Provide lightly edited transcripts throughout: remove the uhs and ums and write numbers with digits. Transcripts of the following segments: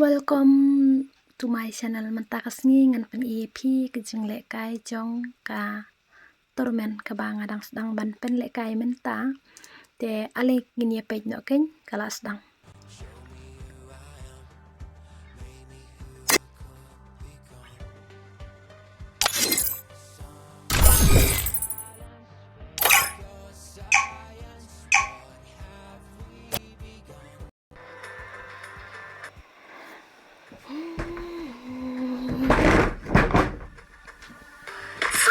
Welcome to my channel. Mentakas ngi ngan pen EP kejeng lek kai jong ka tormen ka banga dang sedang ban pen lek kai menta te alik ngin ye page no ken kala sedang.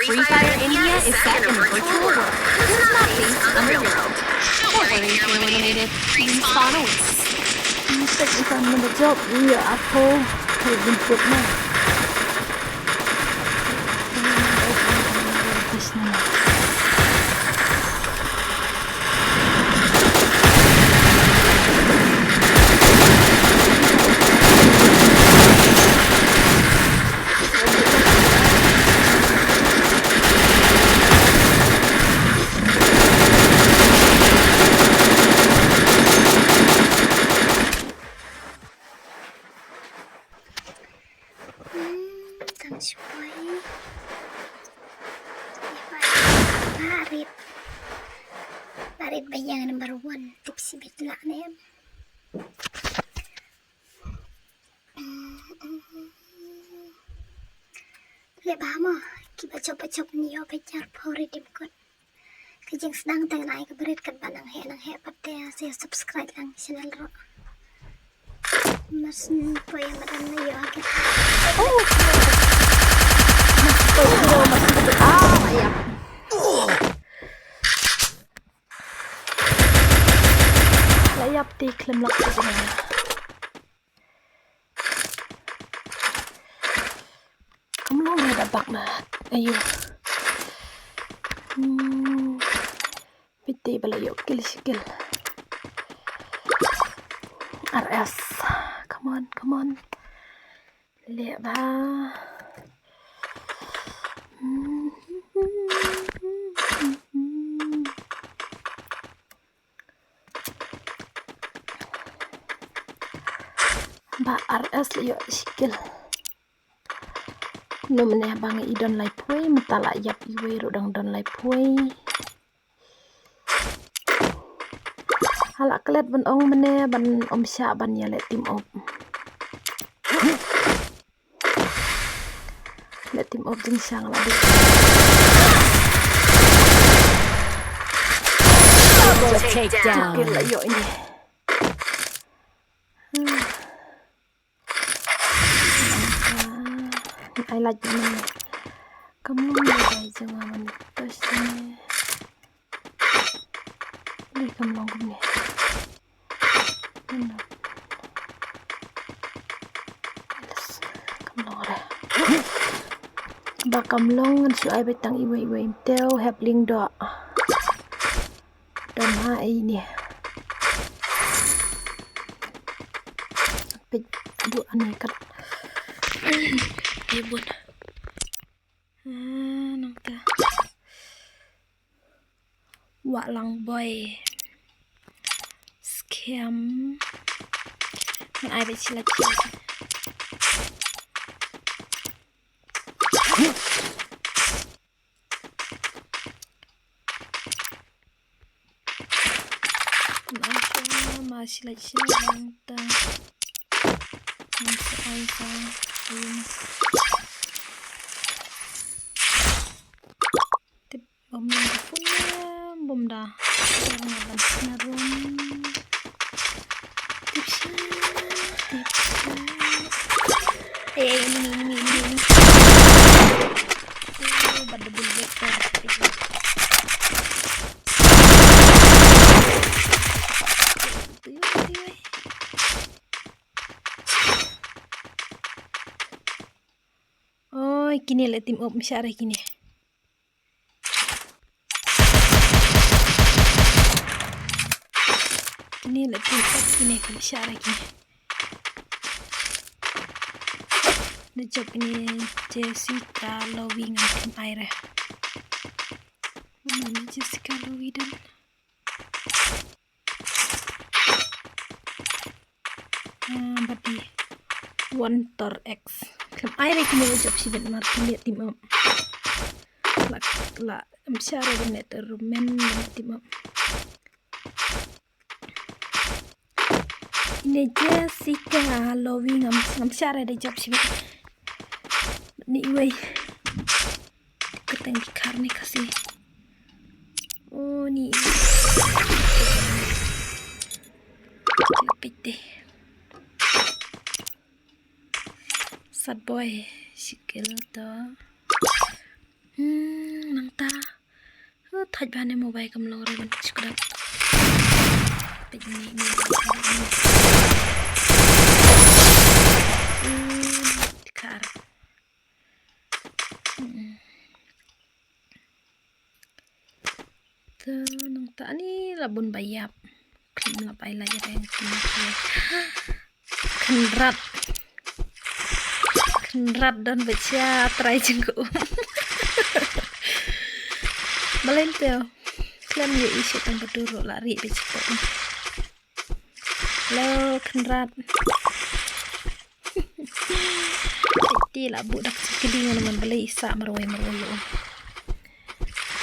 Free Fire India is set in a virtual world. This is not based on the real world. Don't worry if you're eliminated. Respawn awaits.Tek ikan menjawab iya aku jemput mah. Parit bayang number 1 tipsy bit lah nem. Le bamo kita coba ni yo pecar pori dim kot. Kejeng sedang teng naik ke berit kat banang he pate saya subscribe lang channel ro. Mas poy madan na yo agak. Oh. Ya. Layap di klaim lak tu mana. Kamu ada bak na. Ayo. Piti balayo kill. RS. Come on. Lihat ba. Ba RS liyo skill. No meneh bang idon lai pui metala yap iwe rodang don lai pui. Halak kelet ban ong meneh ban om sya ban ya let tim op. Let tim op jeng sang la di. Double takedown. Kill lah yo ini. I like ini. Kamu mulai jangan terus ini. Ini kamu longkum ni. Kamu long ada. Bakam long ngan su ai betang iwe imteu habling do. Dan ha ini. Pit du aneh kat. Ibun. Nang ta. Wak lang boy. Scam. Nang ai bet sila. Masih lagi nang ta. Masih ai sa. Bom dah punya bom dah jangan narum tipsnya ini pada bullet oh kini let tim op misyara kini. Ini letih ini bicara gini. Job ini Jessica Lowy ngantin air. Mana Jessica Lowy dan badi Wontor X klem aire kini job si ben mar lihat tim up la msyara benet rumen tim up ini Jessica Lowi ngam syara de job si ben ni way keteng karne kasih oh ni pite sad boy sikil to nang ta thaj bane mobile kam lo re ban chukra pit ni kar to nang ta ni labun bayap krim la pai la ya yang kenrat dan baca try jengku balenteo klaim ye isi tang beduro lari becik lo kenrat ti la budak sekedingan man beli isa marwai yo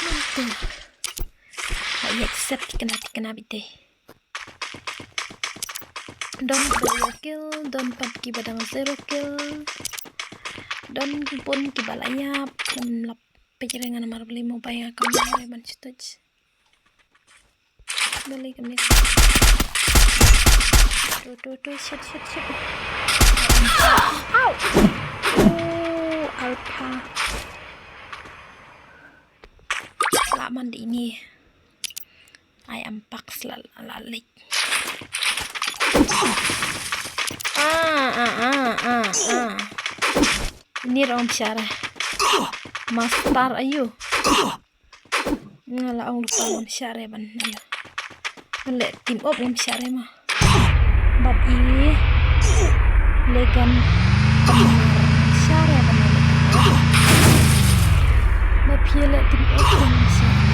nanti ya accept kena bite don 0 kill don 4 ki badang 0 kill don pun ki balaya klem lap pejerengan mar beli mobile kamera ban touch beli kami tuh shit au alpha laman di ini ayam paks lalik ini rom syarah master ayo ngala ang lupa rom syarah ban ayo ngeliat tim up rom syarah mah bab ini legan syarah ban bab hilet tim up rom syarah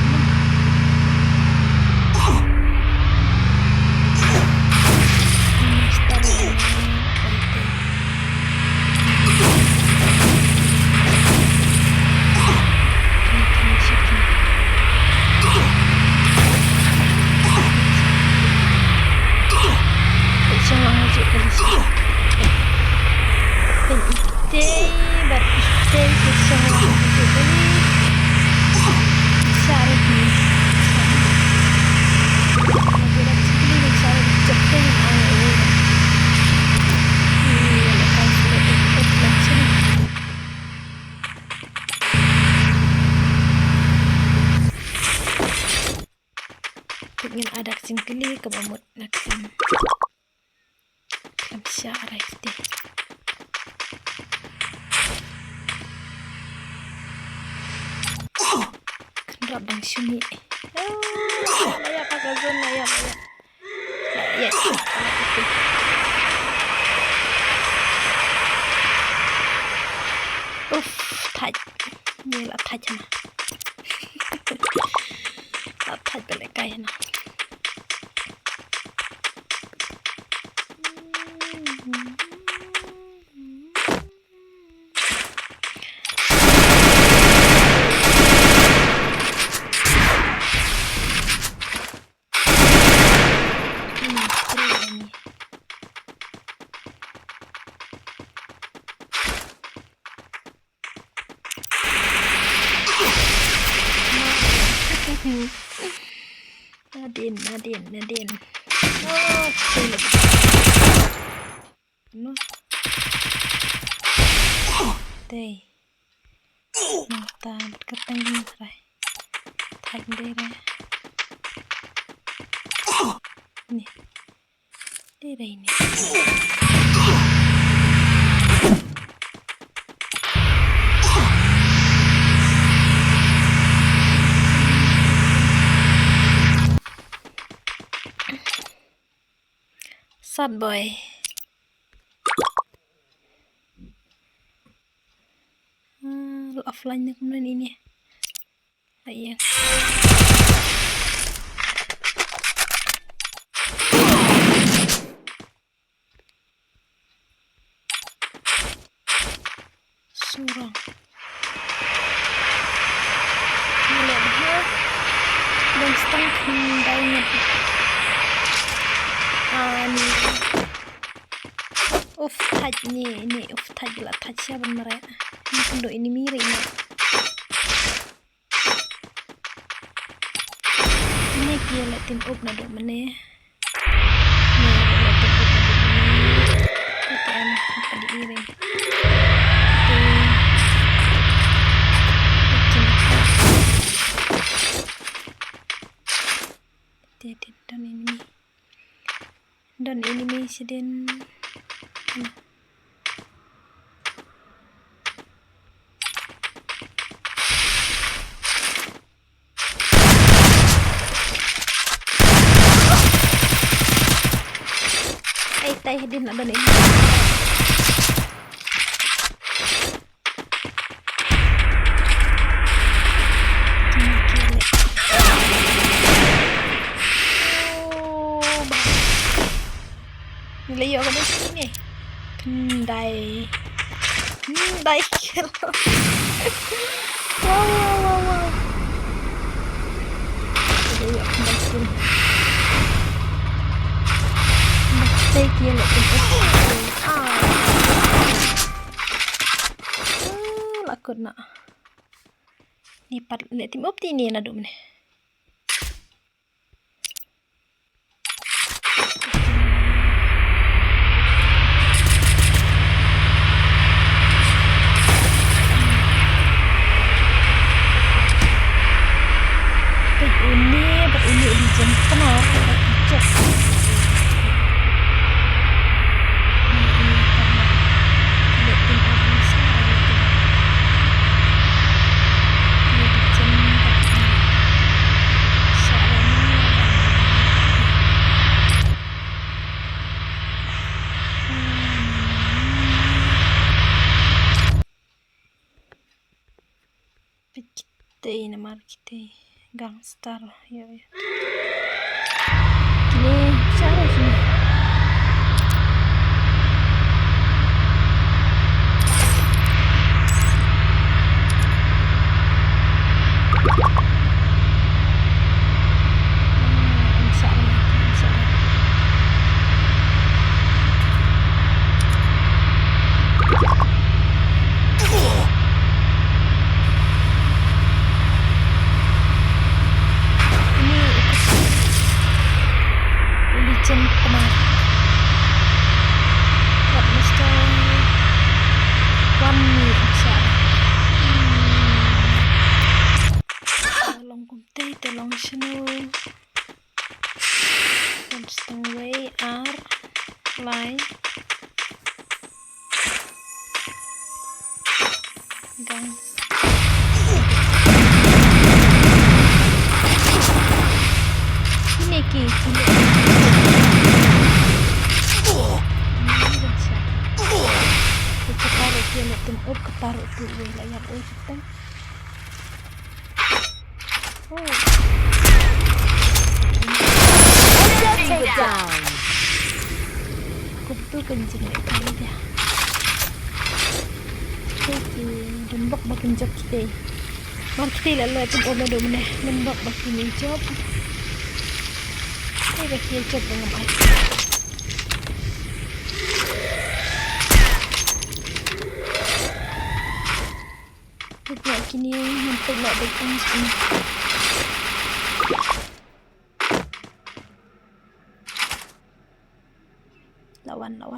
ingin ada singkeli ke bamut nak klem syarah itu kenapa bang sumi layak pakai zon layak thaj ni là thaj mà là thaj beli kaya na Nadine oh no teh nata keteng rai thaj de ra ni de ra ni sad boy offline nya kemudian ini ayan surang lihat dia dan setengah kendainya ini taj ini taj lah taj siapa mereka ini kendo ini mirip ini kia lihat tim na dok meneh PTM apa diiring dan ini sedang tay din ada ini nilai apa nih kendai kill wow nilai kendai kill tay kill lakon na ni pat le tim opti ni na dum ne ini di jam kenal cek kita nama kita gangstar ya kini cara sini Way R line gang ini ketaruh dia letim ketaruh tuh layar kita Take down. Kup tuh kencing kali dia. Oke, dembak bakin job kita. Mar kita lalu itu olah dulu nih, dembak bakin job. Ini bakin job dengan baik. Kita kini hampir nak datang sini.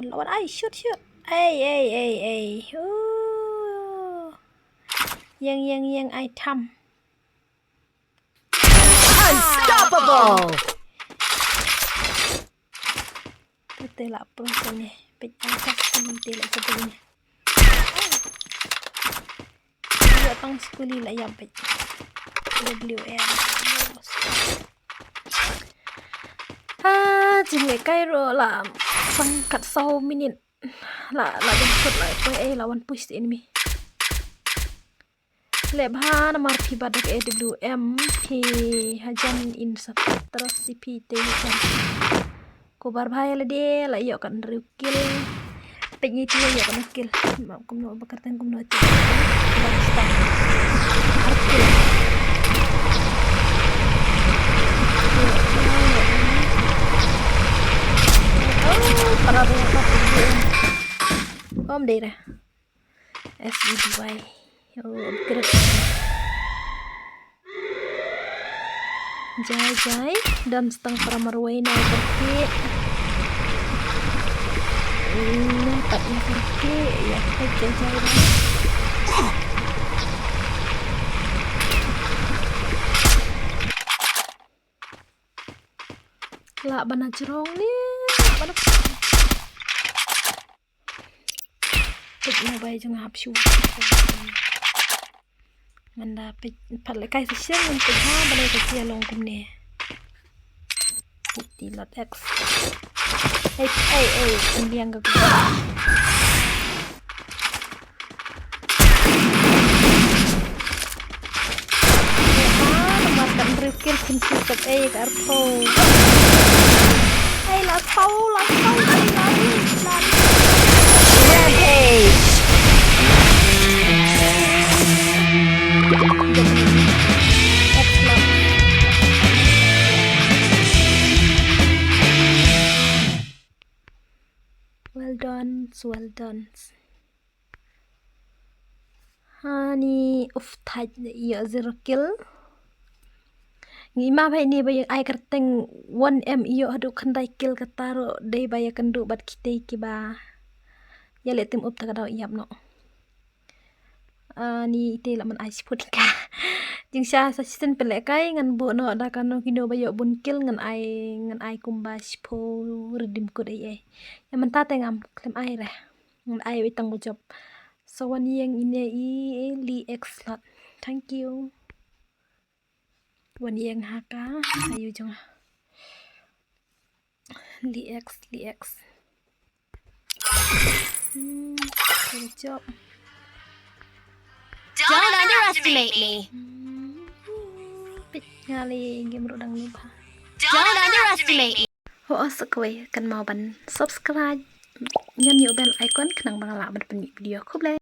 lawan ay shoot ay yang ay tham Unstoppable. tela prosesnya pecah tela sebelumnya datang sekali lah ya pecah WR chính cái rồi là sang cắt sau minute là đừng khuất lại với lawan push the enemy lep ha namar phi badak AWM phi hajan in terus CP te hajan kobar bhai la de la yo kan rukil Peknya itu ya kan skill. Mau kumno bakartan kumno itu. Bang stop. Arkil. Oh, para apa tuh? Om daerah. SUDY. Oh, upgrade. Jai dan setengah para marway na pergi. Napatnya pergi ya jai. Lah bana jerong nih, bana. Peknya bay jung hapsu. Manda pat le kai siang untuk ha bana ke long kum ne. Putih lot X. Pendiang ke makan berikir pintu ke arpo. Let's go. Rampage! Well done. Hani taj ya 0 kill. Ngima bai ni bai ai kerteng 1M iyo adu kandai kill kataro dei bai kendu bat kitei kiba. Ya le tim up takadau iap no. Ni ite laman ai siputika. Jing sha sa season pele kai ngan bu no da kano kino bai bun kill ngan ai kumba sipo redim ko dei. Ya menta tengam klem ai reh. Ngan ai bai tanggung job. So one yang ini li X slot. Thank you. One yang haka ayo jong. Li X. Good job. Don't underestimate me. Ngali game rodang lupa. Don't underestimate me. Ho asakwe kan mau ban subscribe. Nyan yo bell icon kenang bang la ban video khop le.